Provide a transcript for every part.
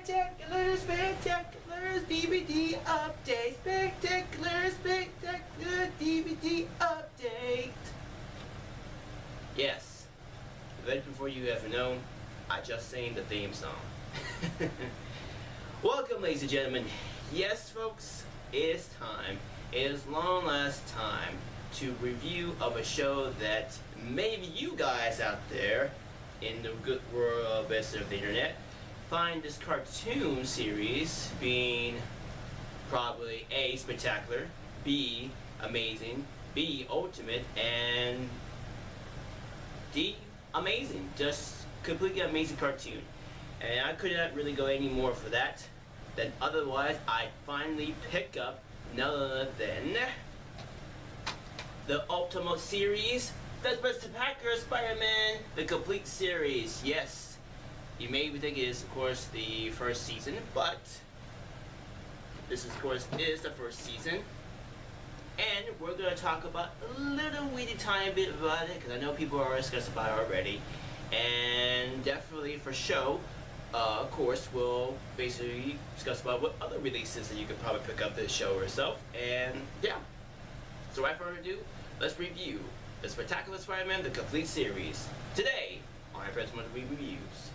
Spectacular, spectacular DVD update. Spectacular, spectacular DVD update. Yes, event before you ever know, I just sang the theme song. Welcome, ladies and gentlemen. Yes, folks, it is time. It is long last time to review of a show that maybe you guys out there in the good world best of the internet find this cartoon series being probably A, spectacular, B, amazing, B, ultimate, and D, amazing. Just completely amazing cartoon. And I could not really go any more for that. Then otherwise, I finally pick up none other than the Ultimate series, the Spectacular Spider-Man, the complete series. Yes, you may think it is, of course, the first season, but this, of course, is the first season. And we're going to talk about a little weedy tiny bit about it, because I know people are discussing about it already. And definitely for show, of course, we'll basically discuss about what other releases that you could probably pick up this show yourself. And yeah, so without further ado, let's review the Spectacular Spider-Man, the complete series, today on Press One Reviews.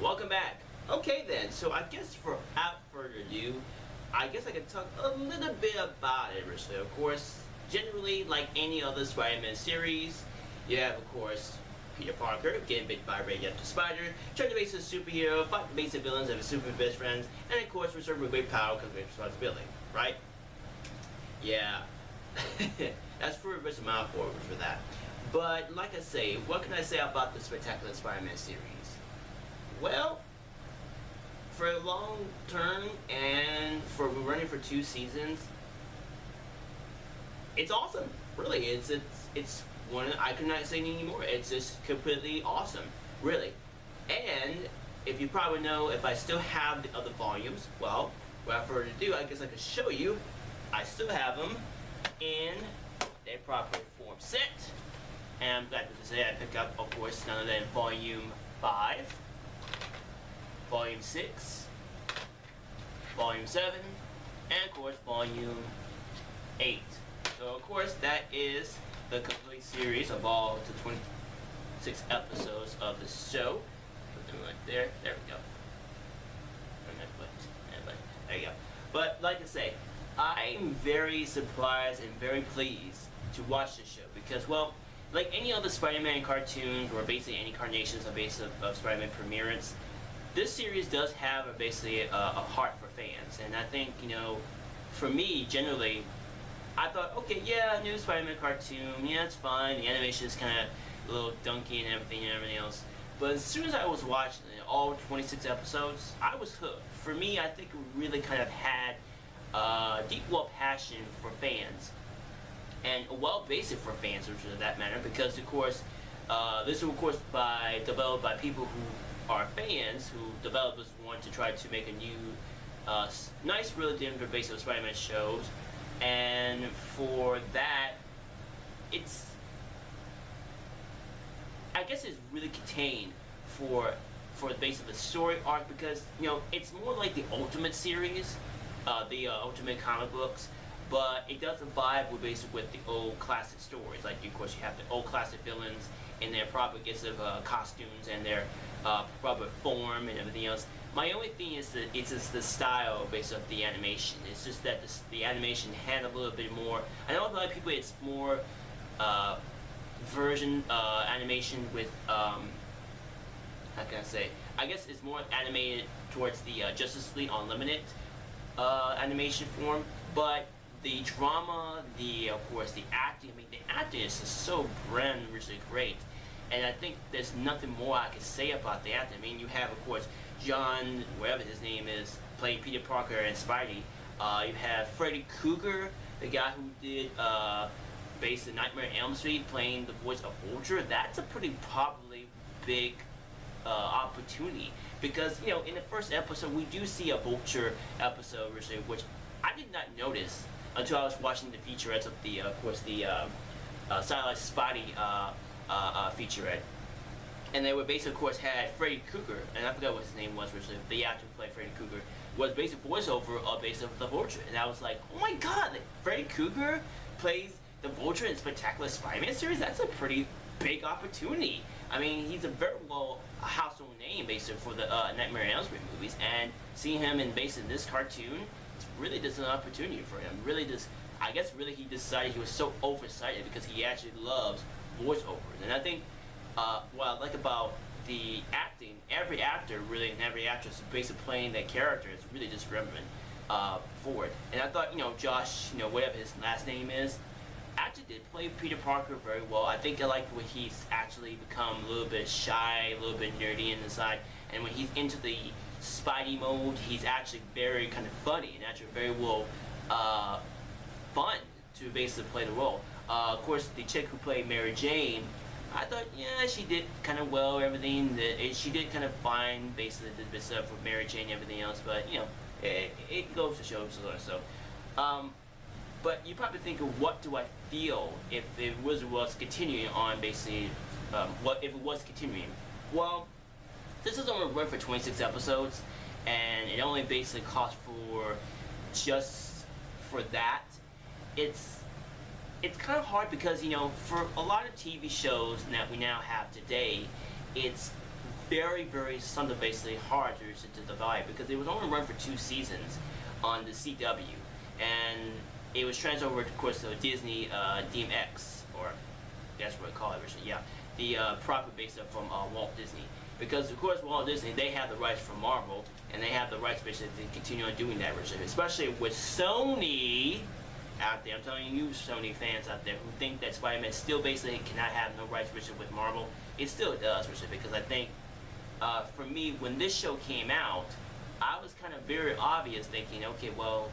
Welcome back. Okay then, so I guess without further ado, I guess I can talk a little bit about it, Richard. Of course, generally, like any other Spider-Man series, you have, of course, Peter Parker getting bit by a radioactive spider, trying to face a superhero, fight the basic villains of his super best friends, and of course, reserved with great power comes great responsibility, right? Yeah, that's pretty much a mouthful for that. But like I say, what can I say about the Spectacular Spider-Man series? Well, for a long term and for running for 2 seasons, it's awesome. Really, it's one. I could not say anymore. It's just completely awesome, really. And if you probably know, if I still have the other volumes, well, without further ado, I guess I could show you. I still have them in their proper form set, and I'm glad to say I pick up, of course, none other than Volume 5. Volume 6, Volume 7, and of course Volume 8. So of course that is the complete series of all the 26 episodes of the show. Put them right there. There we go. There you go. But like I say, I'm very surprised and very pleased to watch this show because, well, like any other Spider-Man cartoons or basically any carnations of Spider-Man premieres, this series does have basically a heart for fans, and I think, you know, for me, generally, I thought, okay, yeah, new Spider-Man cartoon, yeah, it's fine, the animation is kind of a little dunky and everything else, but as soon as I was watching all 26 episodes, I was hooked. For me, I think it really kind of had a deep well passion for fans, and a well basic for fans, which is that matter, because of course, this is of course developed by people who are fans, who developers want to try to make a new, nice, really different base of Spider-Man shows, and for that, I guess it's really contained for the base of the story arc because, you know, it's more like the Ultimate series, the Ultimate comic books, but it doesn't vibe with basically with the old classic stories. Like, of course, you have the old classic villains in their proper costumes and their proper form and everything else. My only thing is that it's just the style based of the animation. It's just that the animation had a little bit more. I know a lot of people it's more version animation with how can I say? I guess it's more animated towards the Justice League Unlimited animation form, but the drama, the of course the acting. I mean, the acting is just so really great, and I think there's nothing more I can say about the acting. I mean, you have of course John, whatever his name is, playing Peter Parker and Spidey. You have Freddy Krueger, the guy who did based in Nightmare on Elm Street, playing the voice of Vulture. That's a pretty probably big opportunity, because in the first episode we do see a Vulture episode, which I did not notice until I was watching the featurettes of the of course the stylized Spidey featurette, and they were basically of course had Freddy Krueger, and I forgot what his name was originally, the actor who played Freddy Krueger, was basic voiceover of basic the Vulture, and I was like, oh my god, like, Freddy Krueger plays the Vulture in Spectacular Spider-Man series. That's a pretty big opportunity. I mean, he's a very well household name basically for the Nightmare on Elm Street movies, and seeing him in basically this cartoon, it's really just an opportunity for him. Really just, I guess really he decided he was so overexcited because he actually loves voiceovers, and I think what I like about the acting, every actor really and every actress basically playing that character is really just relevant for it. And I thought, Josh, whatever his last name is, actually did play Peter Parker very well. I think I like when he's actually become a little bit shy, a little bit nerdy inside, and when he's into the Spidey mode, he's actually very kind of funny and actually very well fun to basically play the role. Of course, the chick who played Mary Jane, I thought, yeah, she did kind of well, everything. She did kind of fine, basically, did this stuff with Mary Jane and everything else, but, it goes to show so. But you probably think of what do I feel if it was continuing on, basically, if it was continuing. Well, this is only run for 26 episodes, and it only basically cost for just for that. It's kind of hard because, for a lot of TV shows that we now have today, it's very, very something basically hard to divide, because it was only run for 2 seasons on the CW, and it was transferred over, of course, to Disney DMX, or that's what I call it originally, yeah, the property based from Walt Disney. Because, of course, Walt Disney, they have the rights from Marvel, and they have the rights basically to continue on doing that originally, especially with Sony out there. I'm telling you, Sony fans out there who think that Spider-Man still basically cannot have no rights with Marvel, it still does, because I think, for me, when this show came out, I was kind of very obvious thinking, okay, well,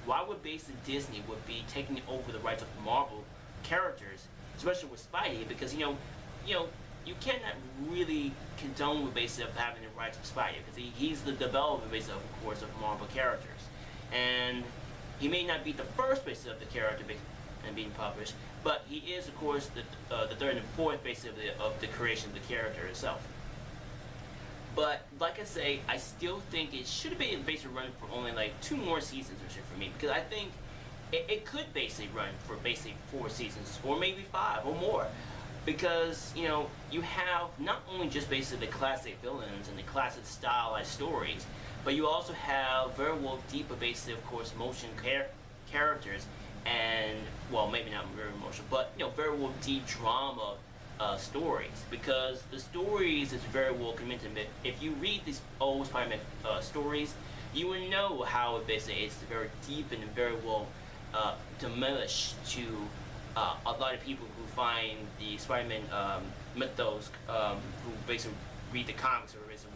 why would basically Disney would be taking over the rights of Marvel characters, especially with Spidey, because you cannot really condone with basically of having the rights of Spidey, because he's the developer basically of course of Marvel characters, and he may not be the first basically of the character and being published, but he is of course the third and fourth basically of the creation of the character itself. But like I say, I still think it should have been basically run for only like 2 more seasons or shit for me, because I think it could basically run for basically 4 seasons or maybe 5 or more, because you have not only just basically the classic villains and the classic stylized stories, but you also have very well deeper basically of course motion characters, and well, maybe not very emotional, but very well deep drama stories, because the stories is very well commented. If you read these old Spider-Man stories, you will know how basically it's very deep and very well diminished to a lot of people who find the Spider-Man mythos, who basically read the comics or basically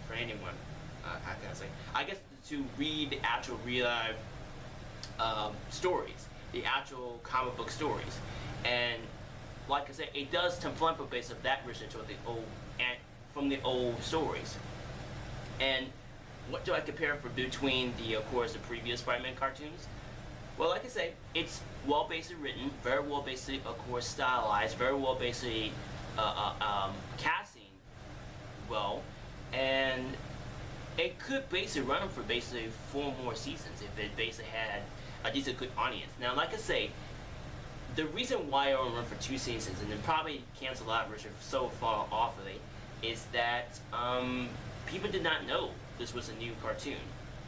for anyone. How can I say? I guess to read the actual real life stories, the actual comic book stories, and like I said, it does template a base of that version to the old and from the old stories. And what do I compare for between the of course the previous Spider-Man cartoons? Well, like I say, it's well basically written, very well basically of course stylized, very well basically casting well, and it could basically run for basically 4 more seasons if it basically had a decent good audience. Now, like I say, the reason why I only run for 2 seasons and then probably cancel out Richard so far off of it is that people did not know this was a new cartoon,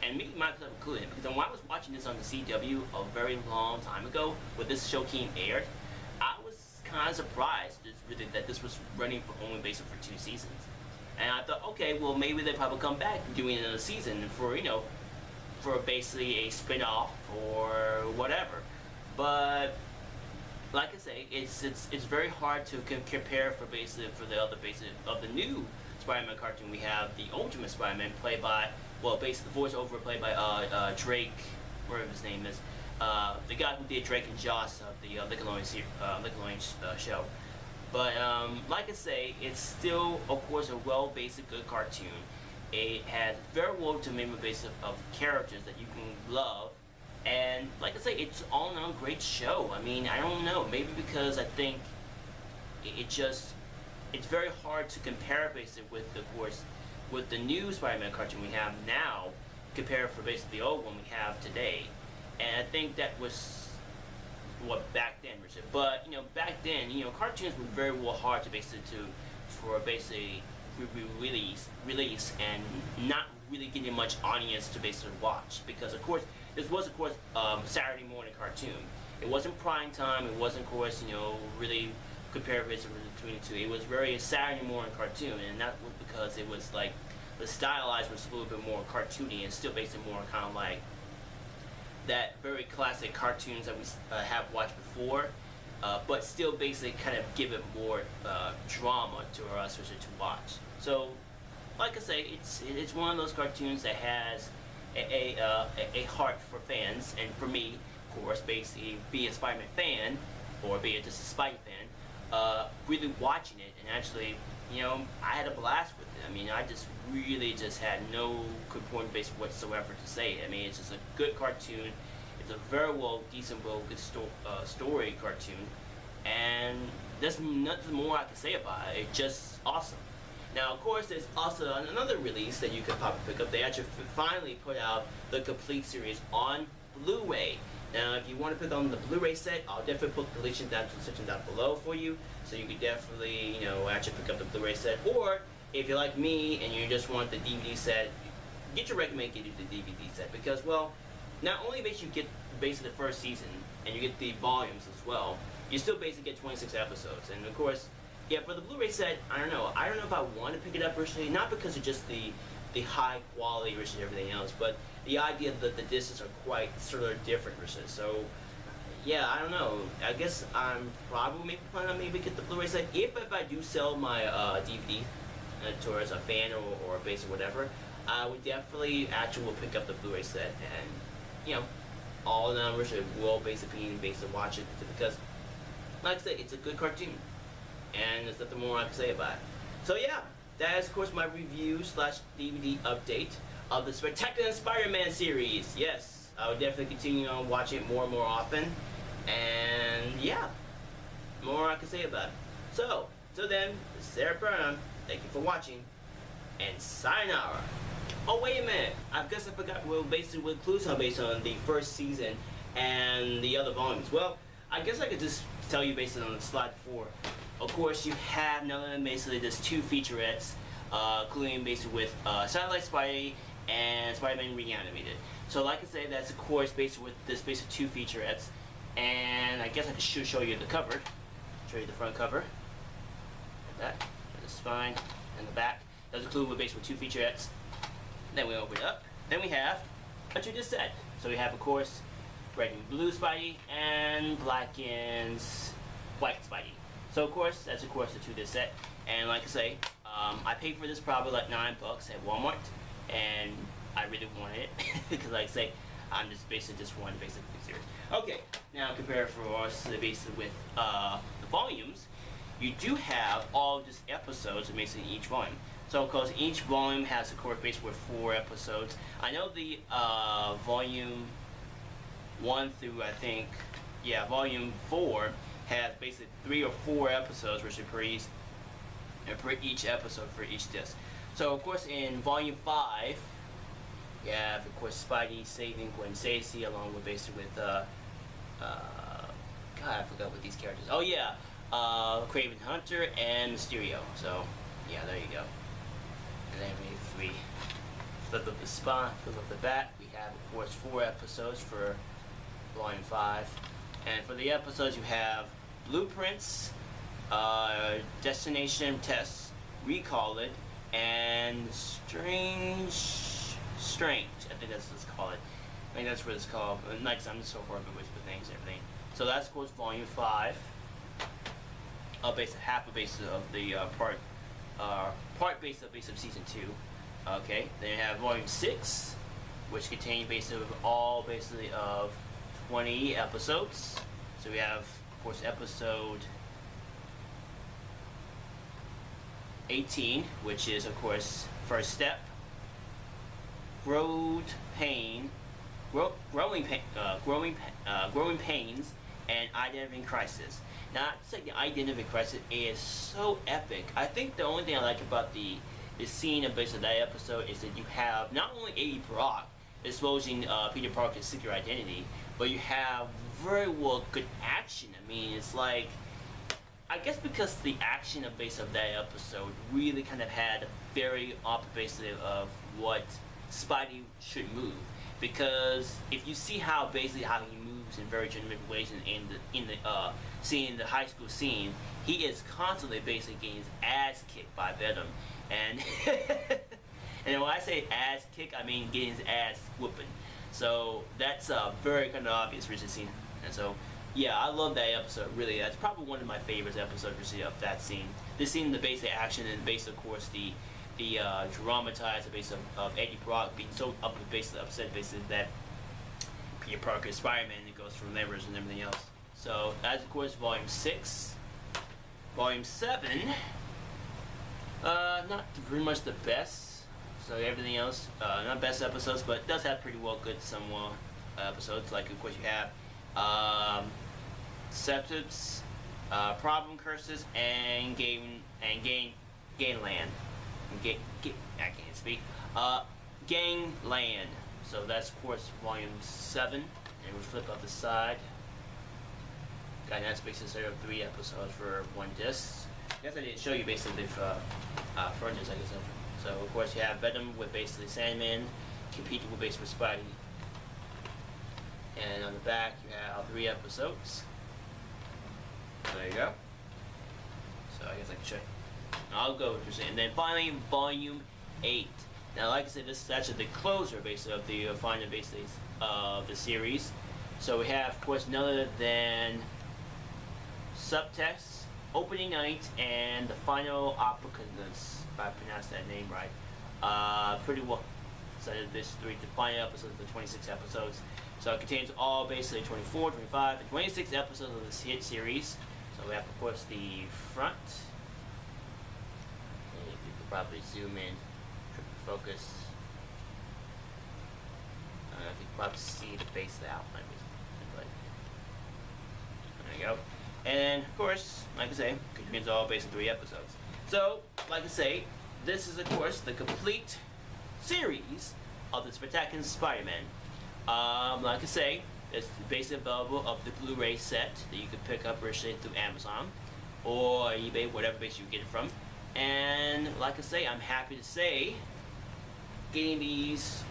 and me myself included, because when I was watching this on the CW a very long time ago when this show came aired, I was kind of surprised that this was running for only basically for 2 seasons. And I thought, okay, well maybe they'll probably come back doing another season for for basically a spin-off or whatever. But like I say, it's very hard to compare for basically for the other basically of the new Spider-Man cartoon. We have the Ultimate Spider-Man played by, well, basically the voiceover played by Drake, whatever his name is, the guy who did Drake and Josh of the Nickelodeon show. But like I say, it's still, of course, a well-basic good cartoon. It has very well developed base of characters that you can love, and like I say, it's all in all a great show. I mean, I don't know, maybe because I think it's very hard to compare basically with, of course, with the new Spider-Man cartoon we have now, compared for basically the old one we have today. And I think that was what back then, Richard. But you know, back then, you know, cartoons were very well hard to basically for basically release and not really getting much audience to basically watch, because of course this was of course Saturday morning cartoon. It wasn't prime time. It wasn't, of course, you know, really compared between the two. It was very Saturday morning cartoon, and that was because it was like the stylized was a little bit more cartoony and still basically more kind of like that very classic cartoons that we have watched before, but still basically kind of give it more drama to us to watch. So, like I say, it's one of those cartoons that has a heart for fans, and for me, of course, basically be a Spider-Man fan, or be it just a Spidey fan, really watching it, and actually, you know, I had a blast with it. I mean, I just really just had no good point base whatsoever to say. I mean, it's just a good cartoon. It's a very decent, good story cartoon, and there's nothing more I can say about it. It's just awesome. Now, of course, there's also another release that you can probably pick up. They actually finally put out the complete series on Blu-ray. Now, if you want to pick on the Blu-ray set, I'll definitely put the link down below for you, so you can definitely, you know, actually pick up the Blu-ray set. Or if you're like me and you just want the DVD set, get your recommend getting the DVD set, because, well, not only you get basically the first season and you get the volumes as well, you still basically get 26 episodes. And of course, yeah, for the Blu-ray set, I don't know if I want to pick it up originally, not because of just the high quality versus everything else, but the idea that the discs are quite sort of different versus. So yeah, I don't know. I guess I'm probably planning on maybe get the Blu-ray set if I do sell my DVD towards a fan or a base or whatever. I would definitely actually will pick up the Blu-ray set, and you know, all the numbers will basically watch it, because like I said, it's a good cartoon, and there's nothing more I can say about it. So yeah, that is of course my review / DVD update of the Spectacular Spider-Man series. Yes, I would definitely continue on watching it more and more often, and yeah, more I can say about it. So, till then, this is Eric Burnham. Thank you for watching, and sayonara. Oh, wait a minute. I guess I forgot, well, basically what clues are based on the first season and the other volumes. Well, I guess I could just tell you based on the slide 4. Of course, you have none of them basically just 2 featurettes, including basically with Satellite Spidey and Spider-Man Reanimated. So like I say, that's of course basically with this basically 2 featurettes, and I guess I should show you the cover. Show you the front cover. Like that. The spine and the back. That's included with basically 2 featurettes. Then we open it up. Then we have what you just said. So we have, of course, red and blue Spidey and black and white Spidey. So of course, that's of course the 2 disc set. And like I say, I paid for this probably like $9 at Walmart, and I really wanted it because like I say, I'm just basically just wanting to basically series. Okay, now compare for us basically with the volumes. You do have all just episodes basically each volume. So of course each volume has of course basically 4 episodes. I know the volume 1 through volume 4 has basically 3 or 4 episodes which are per each episode for each disc. So of course in volume 5 you have of course Spidey saving Gwen Stacy along with basically with God, I forgot what these characters. Oh yeah, Craven Hunter and Mysterio. So yeah, there you go. And then we flip up the spine, flip up the back. We have of course 4 episodes for volume 5. And for the episodes you have Blueprints, Destination Test, Recall It, and Strange Strange. I think that's what it's called. I think that's what it's called. Like I'm just so horrible with things and everything. So that's of course volume 5. Basically half a base of the part base of season 2. Okay. Then you have volume 6, which contains basically all basically of 20 episodes. So we have of course episode 18, which is of course First Step, Growing Pains, and Identity Crisis. Now, I say the Identity Crisis is so epic. I think the only thing I like about the scene of basically that episode is that you have not only Eddie Brock exposing Peter Parker's secret identity, but you have very well good action. I mean, it's like, I guess because the action of base of that episode really kind of had a very opposite basically of what Spidey should move. Because if you see how basically how he moves in very genuine ways in the scene, in the high school scene, he is constantly basically getting his ass kicked by Venom, and and when I say ass kick, I mean getting his ass whooping. So that's very kind of obvious recent scene, and so. Yeah, I love that episode, really. That's probably one of my favorite episodes of that scene. This scene, the basic action, and basic, of course, the dramatized base of Eddie Brock being so upset basically that Peter Parker is Spider-Man and goes through levers and everything else. So that's of course volume 6. Volume 7, not pretty much the best. So everything else, not best episodes, but it does have pretty well good some episodes. Like of course you have Septips, Problem Curses, and Gangland. I can't speak. Gangland. So that's of course volume 7, and we flip up the side. And that's basically 3 episodes for 1 disc. I guess I didn't show you basically the front disc, I guess. So of course you have Venom with basically Sandman competing with basically Spidey. And on the back, you have 3 episodes. So there you go. So I guess I can show you. I'll go with this. And then finally, volume 8. Now, like I said, this is actually the closer, basically, of the final basically of the series. So we have, of course, none other than Subtext, Opening Night, and the Final Apocalypse, if I pronounced that name right. Pretty well. So this 3, the final episodes, the 26 episodes. So it contains all basically 24, 25, and 26 episodes of this hit series. So we have, of course, the front. Okay, if you could probably zoom in, focus. If you could probably see the base of the outline. There you go. And, of course, like I say, it contains all basically 3 episodes. So, like I say, this is, of course, the complete series of the Spectacular Spider-Man. Like I say, it's basically available of the Blu-ray set that you can pick up virtually through Amazon or eBay, whatever base you get it from. And like I say, I'm happy to say getting these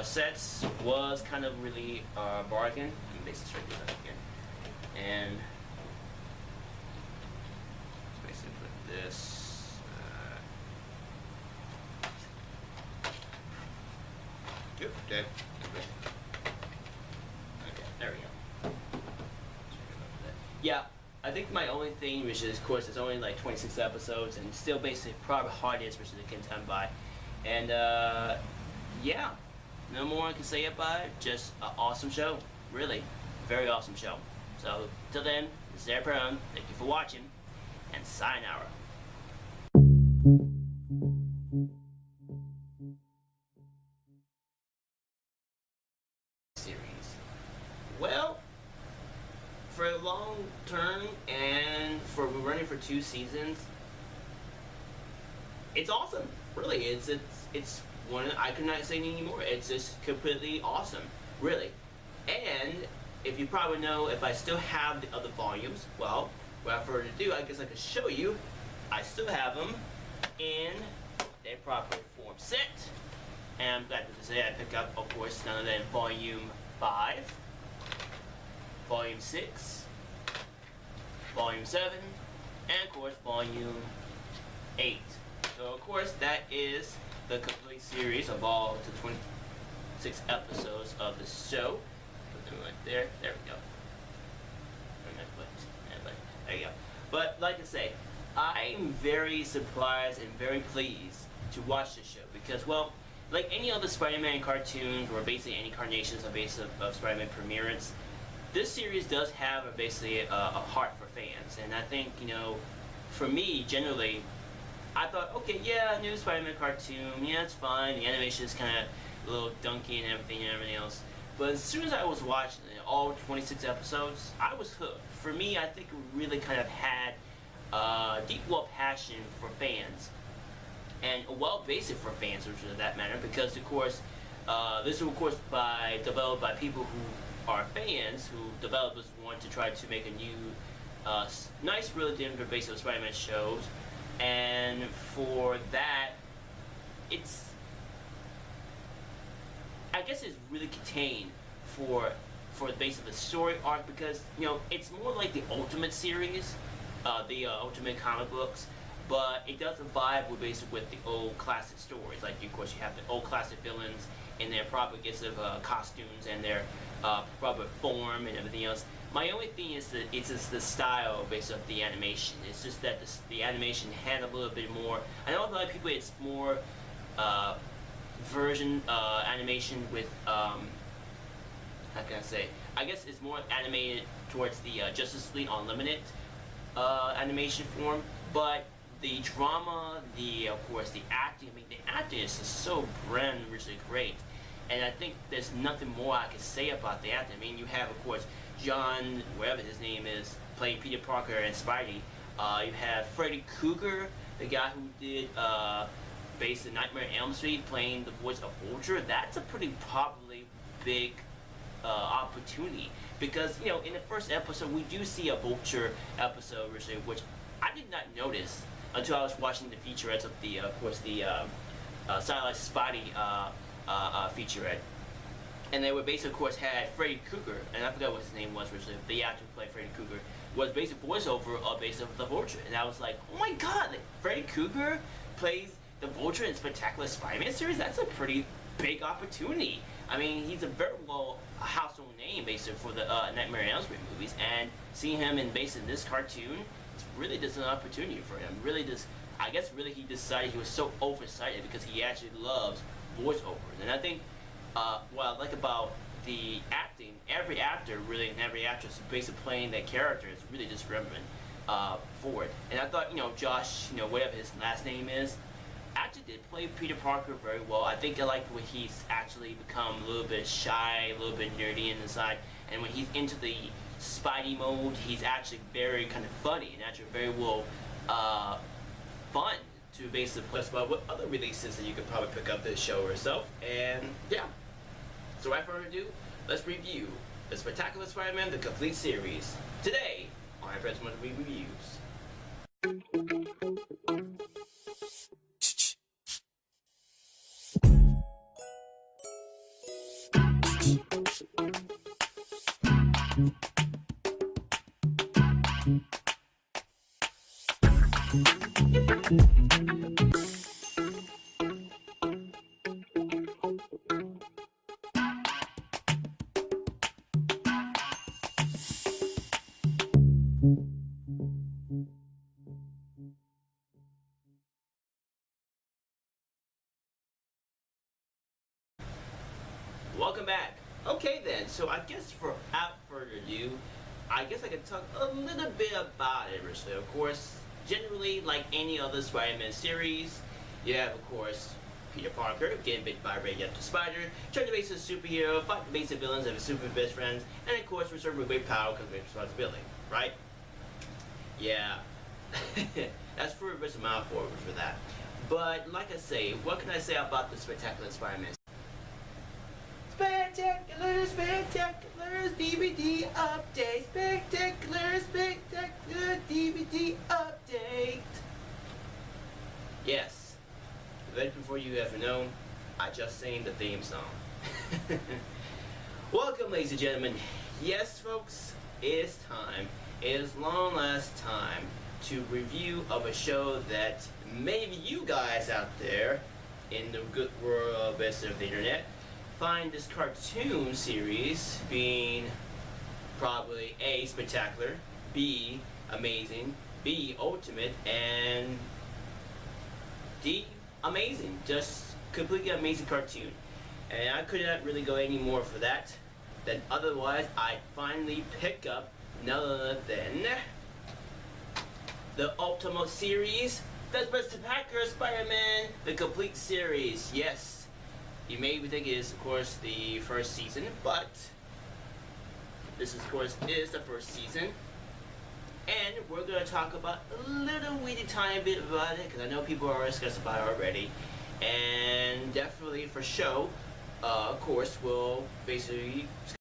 sets was kind of really a bargain. Let me basically straighten this up again. And let's basically put this. Okay. There we go. Yeah, I think my only thing, which is, of course, it's only like 26 episodes, and still basically probably hardest, which is the contend by. And yeah, no more I can say about it. Just an awesome show, really, very awesome show. So till then, this is Eric Brown. Thank you for watching, and sayonara. Well, for a long term and for running for 2 seasons, it's awesome. Really, it's one. I could not say anymore. It's just completely awesome, really. And if you probably know, if I still have the other volumes, well, without further ado, I guess I could show you. I still have them in their proper form set, and I'm glad to say I pick up, of course, none other than volume 5. Volume 6, Volume 7, and of course Volume 8. So of course that is the complete series of all the 26 episodes of the show. Put them right there. There we go. There you go. But like I say, I'm very surprised and very pleased to watch this show because, well, like any other Spider-Man cartoons or basically any carnations of Spider-Man premieres, this series does have basically a heart for fans. And I think, for me, generally, I thought, okay, yeah, new Spider-Man cartoon, yeah, it's fine. The animation is kind of a little dunky and everything else. But as soon as I was watching it, all 26 episodes, I was hooked. For me, I think it really kind of had a deep well passion for fans. And a well basic for fans, which is that matter, because of course, this is of course developed by people who are fans, who developers want to try to make a new, nice, really different base of Spider-Man shows. And for that, I guess it's really contained for the base of the story arc because it's more like the Ultimate series, the Ultimate comic books, but it doesn't vibe with the old classic stories. Like of course you have the old classic villains in their proper costumes and their proper form and everything else. My only thing is that it's just the style based of the animation. It's just that the animation had a little bit more. I know a lot of people it's more version animation with how can I say? I guess it's more animated towards the Justice League Unlimited animation form, but the drama, of course the acting. I mean, the acting is just so really great, and I think there's nothing more I can say about the acting. I mean, you have of course John, whatever his name is, playing Peter Parker and Spidey. You have Freddy Krueger, the guy who did based in Nightmare on Elm Street, playing the voice of Vulture. That's a pretty probably big opportunity because in the first episode we do see a Vulture episode, which I did not notice until I was watching the featurettes of the of course the stylized Spidey featurette. And they were basically, of course, had Freddy Krueger, and I forgot what his name was originally. The actor who played Freddy Krueger was basic voiceover of the Vulture, and I was like, oh my god, like Freddy Krueger plays the Vulture in Spectacular Spider-Man series. That's a pretty big opportunity. I mean, he's a very well household name basically for the Nightmare on Elm Street movies, and seeing him in this cartoon, it's really just an opportunity for him. Really, I guess really he decided he was so overexcited because he actually loves voiceovers, and I think. What I like about the acting, every actor really and every actress basically playing that character is really just relevant for it. And I thought, Josh, whatever his last name is, actually did play Peter Parker very well. I think I liked when he's actually become a little bit shy, a little bit nerdy inside, and when he's into the Spidey mode, he's actually very kind of funny and actually very well fun to basically plus about what other releases that you could probably pick up this show yourself. And yeah. So without further ado, let's review the Spectacular Spider-Man, the complete series, today on Press Monthly Reviews. Welcome back. Okay then, so I guess without further ado, I guess I can talk a little bit about it, Richard. Of course, generally, like any other Spider-Man series, you have, of course, Peter Parker getting bit by a radioactive spider, trying to base a superhero, fight the basic villains of his super best friends, and of course, reserve with great power comes great responsibility, right? Yeah. That's for a bit of mouthful for that. But, like I say, what can I say about the Spectacular Spider-Man? Spectacular DVD update. Spectacular DVD update. Yes. Right before you ever know, I just sang the theme song. Welcome, ladies and gentlemen. Yes, folks, it is time. It is long last time to review of a show that maybe you guys out there in the good world best of the internet find this cartoon series being probably A, spectacular, B, amazing, B, ultimate, and D, amazing. Just completely amazing cartoon. And I could not really go any more for that. Then otherwise, I finally pick up none other than the Ultimate series, the Spectacular Spider-Man, the complete series. Yes, you may think it is, of course, the first season, but this, of course, is the first season. And we're going to talk about a little weedy tiny bit about it, because I know people are discussed about it already. And definitely for show, of course, we'll basically